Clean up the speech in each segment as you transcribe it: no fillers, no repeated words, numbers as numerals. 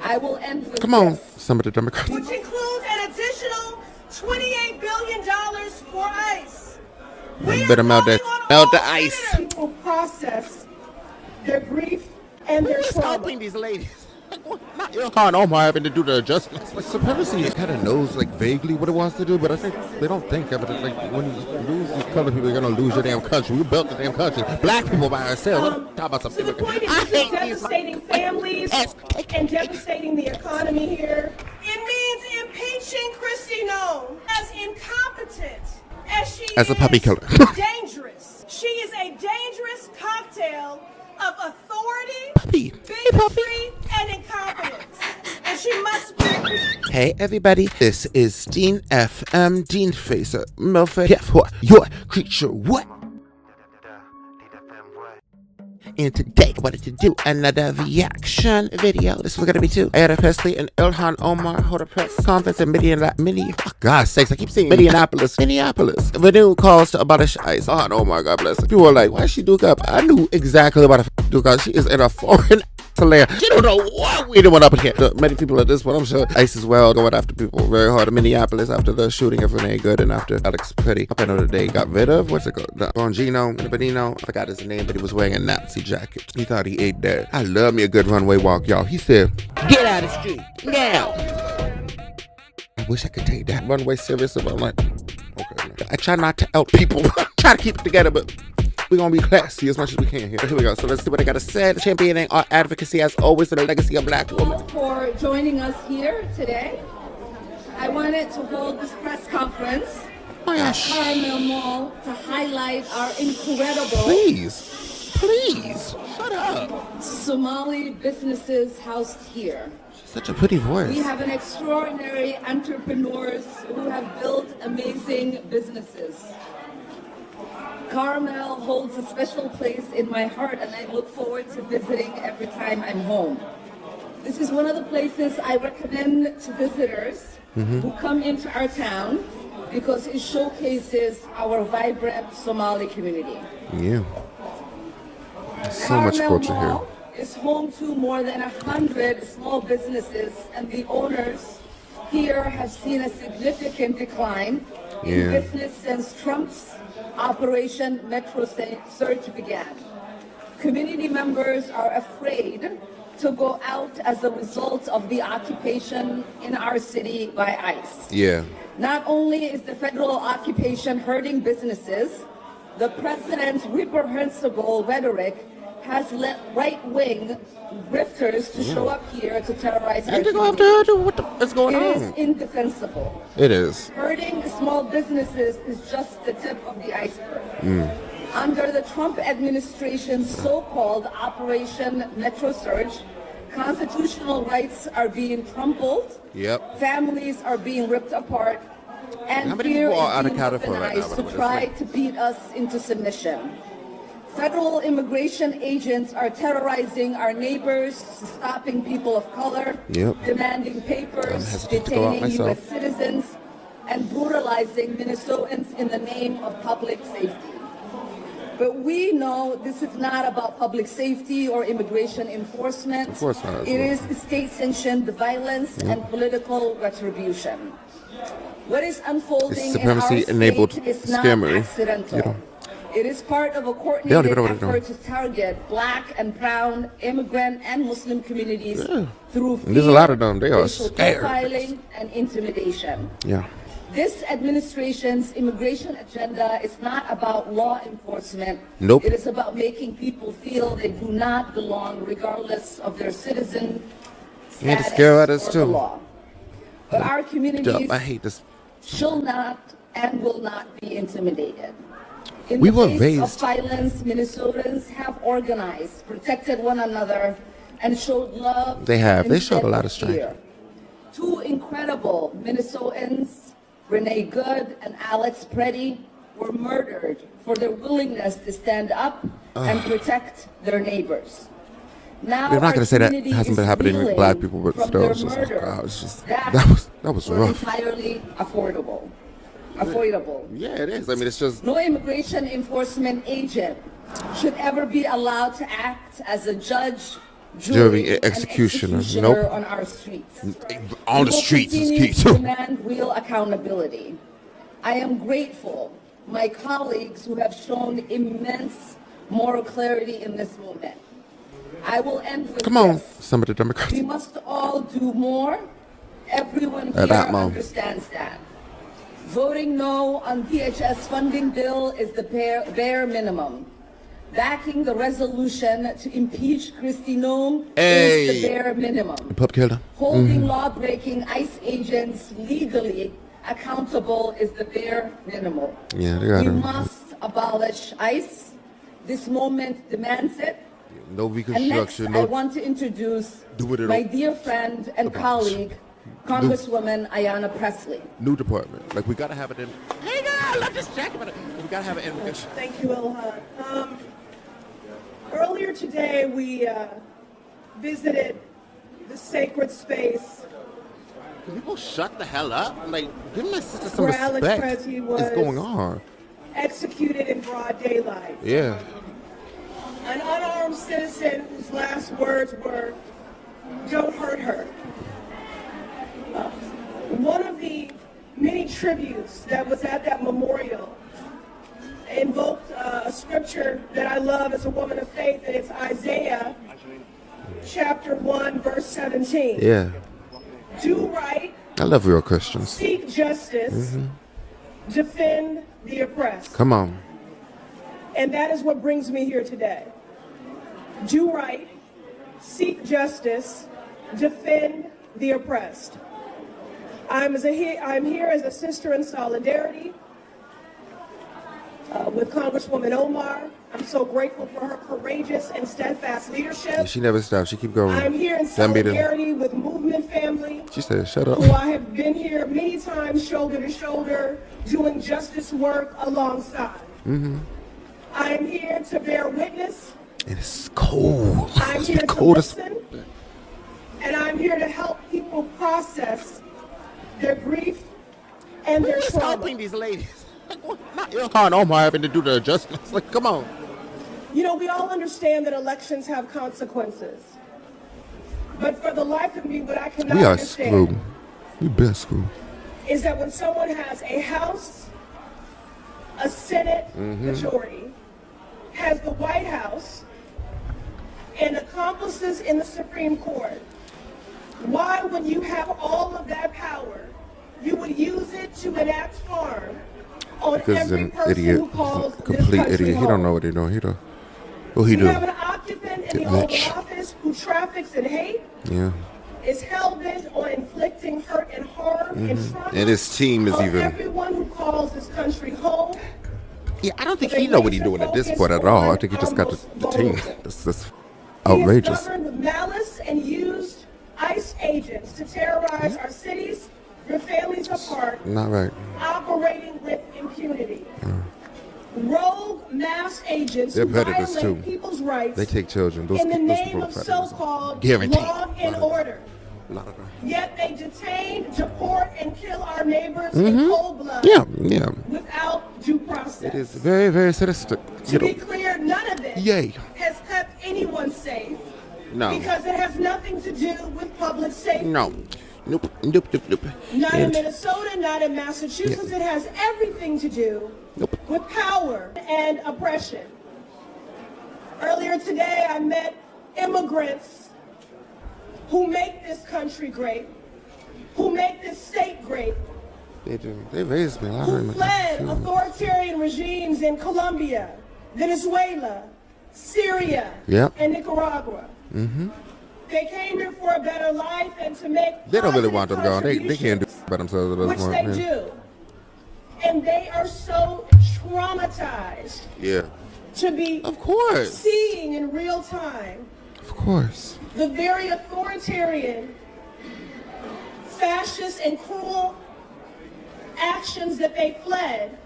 I will end with Come on, this, some of the Democrats. which includes an additional $28 billion for ICE. We better are melt calling that- on melt the all ice. senators who process their grief and their Who's trauma. helping these ladies? Not Ilhan Ohmar having to do the adjustments. Like, supremacy kind of knows, like, vaguely what it wants to do, but I think they don't think of it. It's like, when you lose these color people, you're going to lose your damn country. We built the damn country. Black people by ourselves. Let's talk about So something. the point is, this is devastating families and devastating the economy here. It means impeaching Kristi Noem, as incompetent as she As a puppy killer. dangerous. She is a dangerous cocktail of authority, Puppy. bigotry, and incompetence. And she must be impeached. Hey everybody, this is Dean FM, Dean Facer, Milford, guess what? Your creature, what? And today, I wanted to do another reaction video. This is going to be two. Ayanna Pressley and Ilhan Ohmar hold a press conference in God's sakes, I keep saying Minneapolis. The new calls to abolish ICE. Ilhan Ohmar, God bless her. People are like, why is she duke up? I knew exactly what a duke up. She is in a foreign land. She don't know what we doing up in here. Many people at this point, I'm sure ICE as well, going after people very hard in Minneapolis after the shooting of Renee Good and after Alex Petty. Up another day got rid of, what's it called? The Bongino, Benino, I forgot his name, but he was wearing a Nazi jacket. He thought he ate that. I love me a good runway walk, y'all. He said, get out of the street, now. I wish I could take that runway serious, but I'm like, okay. I try not to out people. I try to keep it together, but we're going to be classy as much as we can here. Here we go. So let's see what I got to say. Championing our advocacy as always for the legacy of black women. For joining us here today. I wanted to hold this press conference at Carmel Mall to highlight our incredible Please, shut up. Somali businesses housed here. Such a pretty voice. We have an extraordinary entrepreneurs who have built amazing businesses. Carmel holds a special place in my heart, and I look forward to visiting every time I'm home. This is one of the places I recommend to visitors who come into our town because it showcases our vibrant Somali community. Yeah. There's so much culture here. Is home to more than 100 small businesses, and the owners here have seen a significant decline in business since Trump's Operation Metro Surge began. Community members are afraid to go out as a result of the occupation in our city by ICE. Yeah. Not only is the federal occupation hurting businesses, the president's reprehensible rhetoric has led right-wing grifters to show up here to terrorize our community. What is going on? It is indefensible. It is. Hurting small businesses is just the tip of the iceberg. Under the Trump administration's so-called Operation Metro Surge, constitutional rights are being trampled, families are being ripped apart, and fear is being weaponized to try to beat us into submission. Federal immigration agents are terrorizing our neighbors, stopping people of color, demanding papers, detaining U.S. citizens, and brutalizing Minnesotans in the name of public safety. But we know this is not about public safety or immigration enforcement. Of course not. It is state-sanctioned violence and political retribution. What is unfolding in our state is not accidental. It is part of a coordinated effort to target black and brown immigrant and Muslim communities through fear, there's a lot of them. They are racial scared. profiling, and intimidation. Yeah. This administration's immigration agenda is not about law enforcement. Nope. It is about making people feel they do not belong regardless of their citizen status or the law. But our communities I hate this. shall not and will not be intimidated. In We the were face raised. of violence, Minnesotans have organized, protected one another, and showed love. They have. They showed instead a lot of of strength. fear. Two incredible Minnesotans, Renee Good and Alex Petty, were murdered for their willingness to stand up and protect their neighbors. Now I'm not going to say that community hasn't been is happening with reeling black people, but from still, their it's just, murder. it's just That that was rough. entirely avoidable. Yeah, it is. I mean, it's just. No immigration enforcement agent should ever be allowed to act as a judge, Jury executioner. Nope. On our streets. On the streets is We key will continue to too. demand real accountability. I am grateful my colleagues who have shown immense moral clarity in this movement. I will end with Come on, this. some of the Democrats. We must all do more. Everyone here that moment. understands that. Voting no on DHS funding bill is the bare minimum. Backing the resolution to impeach Kristi Noem is the bare minimum. Pup killer. Holding law-breaking ICE agents legally accountable is the bare minimum. Yeah, they got We it. must abolish ICE. This moment demands it. No And next, reconstruction. I No. want to introduce Do it at my all. dear friend and colleague, Congresswoman Ayanna Pressley. New department. Like we gotta have it in. Hey girl, I'm just checking. We gotta have it in. Thank you, Ilhan. Earlier today, we visited the sacred space Can people shut the hell up? Like, give my sister some where Alex respect. Pressley was What's going on? executed in broad daylight. Yeah. An unarmed citizen whose last words were, "Don't hurt her." One of the many tributes that was at that memorial invoked a scripture that I love as a woman of faith, and it's Isaiah chapter 1, verse 17. Yeah. Do right, I love real Christians. seek justice, defend the oppressed. Come on. And that is what brings me here today. Do right, seek justice, defend the oppressed. I'm here as a sister in solidarity with Congresswoman Ohmar. I'm so grateful for her courageous and steadfast leadership. She never stops. She keep going. I'm here in That made it- solidarity with Movement Family, She said, "Shut up." who I have been here many times, shoulder to shoulder, doing justice work alongside. I am here to bear witness. It's cold. I'm It's here the to coldest. listen. And I'm here to help people process their grief and their Who's trauma. helping these ladies? Not Ilhan Omar having to do the adjustments. Like, come on. You know, we all understand that elections have consequences. But for the life of me, what I cannot We are understand screwed. We been screwed. is that when someone has a House, a Senate majority, has the White House, and accomplices in the Supreme Court, why, when you have all of that power, you would use it to enact harm on Because he's every an person idiot. who calls He's a this complete country idiot. He don't home? know what he doing. He don't. What he You do? have an occupant in the Get Oval rich. Office who traffics in hate, Yeah. is hell-bent on inflicting hurt and harm and trauma And his team is on even. everyone who calls this country home. Yeah, I don't think he know what he doing at this point at all. I think he just got the team. That's He outrageous. is governed with malice and used ICE agents to terrorize our cities, rip families apart, Not right. operating with impunity. Rogue mass agents They're who predators, violate too. people's rights They take children. Those in the those name people are of predators. so-called Guaranteed. law and order. A lot of them. Yet they detain, deport, and kill our neighbors in cold blood Yeah, yeah. without due process. It is very, very sadistic. To You be know. clear, none of it Yay. has kept anyone safe No. because it has nothing to do with public safety. No. Nope. Nope. Nope. Nope. Not in And- Minnesota, not in Massachusetts. Yeah. It has everything to do Nope. with power and oppression. Earlier today, I met immigrants who make this country great, who make this state great, They do. They raised me. who fled authoritarian regimes in Colombia, Venezuela, Syria, Yep. and Nicaragua. They came here for a better life and to make They don't really positive want them gone. They can't do contributions, by themselves at this which point. they Yeah. do. And they are so traumatized Yeah. to be Of course. seeing in real time Of course. the very authoritarian, fascist, and cruel actions that they fled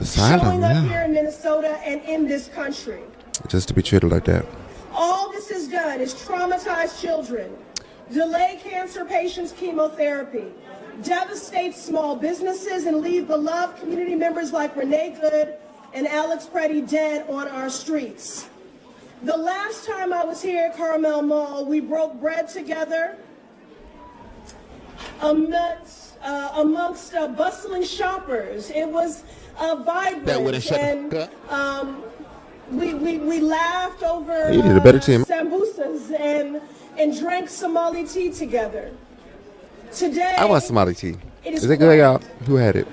Asylum, showing up here yeah. in Minnesota and in this country. Just to be treated like that. All this has done is traumatize children, delay cancer patients' chemotherapy, devastate small businesses, and leave beloved community members like Renee Good and Alex Preddy dead on our streets. The last time I was here at Carmel Mall, we broke bread together amongst bustling shoppers. It was vibrant, and we laughed over You need a better team. sambusas and drank Somali tea together. Today, I want Somali tea. Is it good, y'all? Who had it?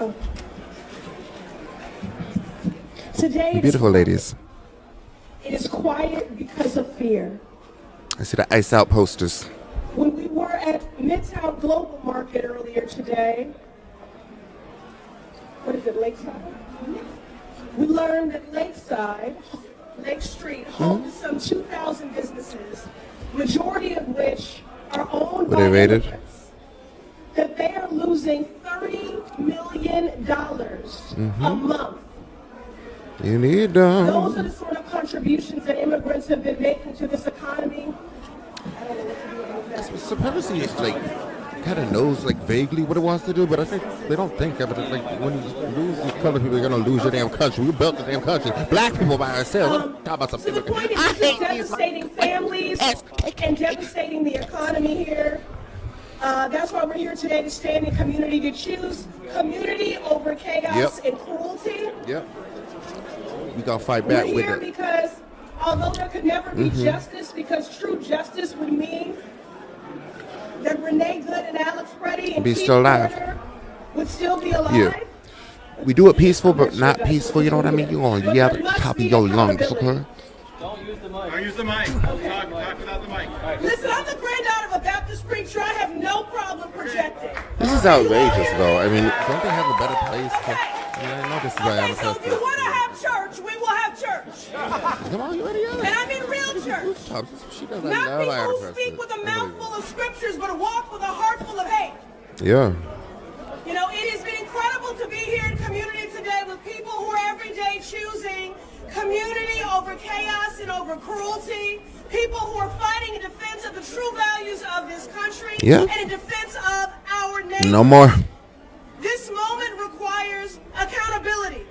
Oh. Today, Beautiful ladies. It is quiet because of fear. I see the ice out posters. When we were at Midtown Global Market earlier today, what is it, Lakeside? We learned that Lake Street holds some 2,000 businesses, majority of which are owned by immigrants, that they are losing $30 million a month. You need them. Those are the sort of contributions that immigrants have been making to this economy. I don't know what to do about that. Supremacy is like kind of knows like vaguely what it wants to do, but I think they don't think of it. Like when you lose these color people, you're gonna lose your damn country. We built the damn country. Black people by ourselves. Talk about something. So the point is, this is devastating families and devastating the economy here. That's why we're here today, to stand in community, to choose community over chaos and cruelty. Yep. We gonna fight back with it. Because although there could never be justice, because true justice would mean that Renee Good and Alex Preddy and Keith Carter would still be alive. Yeah. We do it peaceful, but not peaceful. You know what I mean? You gonna yell at the top of your lungs, okay? Don't use the mic. Don't use the mic. Talk without the mic. Listen, I'm the granddaughter of a Baptist preacher. I have no problem projecting. This is outrageous, though. I mean, don't they have a better place? I know this is Ayanna So if Pressley. you want to have church, we will have church. Come on, you ready? And I mean real church. She doesn't Not love people Ayanna who Pressley. speak with a mouthful of scriptures, but walk with a heart full of hate. Yeah. You know, it has been incredible to be here in community today with people who are every day choosing community over chaos and over cruelty. People who are fighting in defense of the true values of this country and in defense of our nation. No more. This moment requires accountability.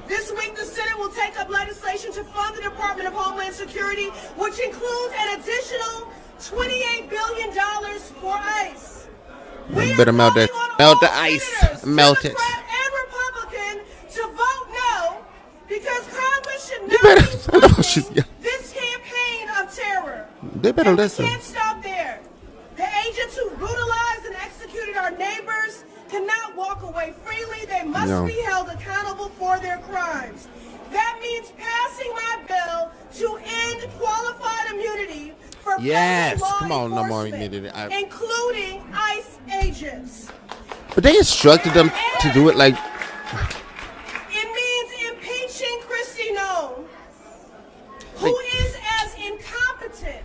This week, the Senate will take up legislation to fund the Department of Homeland Security, which includes an additional $28 billion for ICE. You better melt that. Melt the ice. Melt it. Democrat and Republican, to vote no, because Congress should not be this campaign of terror. They better listen. We can't stop there. The agents who brutalized and executed our neighbors cannot walk away freely. They must be held accountable for their crimes. That means passing my bill to end qualified immunity for federal law come on, no more enforcement, immunity. including ICE agents. But they instructed them to do it like. It means impeaching Kristi Noem, who is as incompetent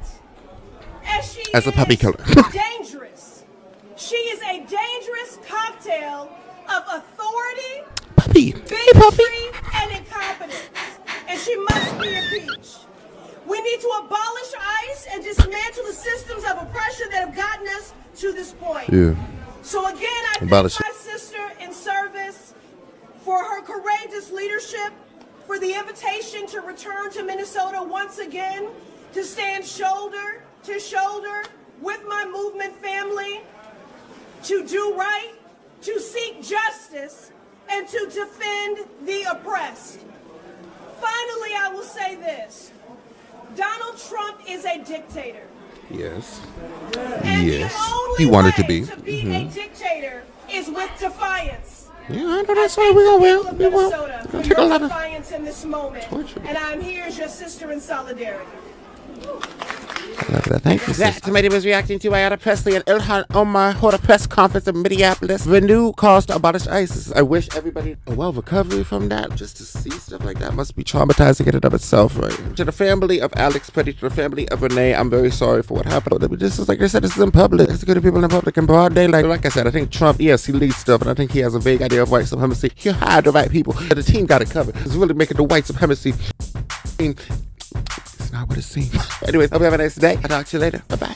as she as a puppy killer. dangerous. She is a dangerous cocktail of authority, bigotry, and incompetence. And she must be impeached. We need to abolish ICE and dismantle the systems of oppression that have gotten us to this point. Yeah. So again, I thank Abolish my sister in service for her courageous leadership, for the invitation to return to Minnesota once again, to stand shoulder to shoulder with my movement family, to do right, to seek justice, and to defend the oppressed. Finally, I will say this. Donald Trump is a dictator. Yes. And Yes. the only He wanted to way be. a dictator is with defiance. Yeah, I know that's why we will. We will. Minnesota We'll for take a your lot of defiance in this moment. torture. And I'm here as your sister in solidarity. Thank you. That committee was reacting to Ayanna Pressley and Ilhan Ohmar hold a press conference in Minneapolis. Renewed calls to abolish ISIS. I wish everybody a well recovery from that. Just to see stuff like that must be traumatizing in and of itself, right? To the family of Alex Preddy, to the family of Renee, I'm very sorry for what happened. This is like I said, this is in public. Executing people in public in broad daylight. Like I said, I think Trump, yes, he leads stuff, and I think he has a vague idea of white supremacy. He'll hide the right people. But the team got it covered. It's really making the white supremacy. It's not what it seems. Anyways, hope you have a nice day. I'll talk to you later. Bye-bye.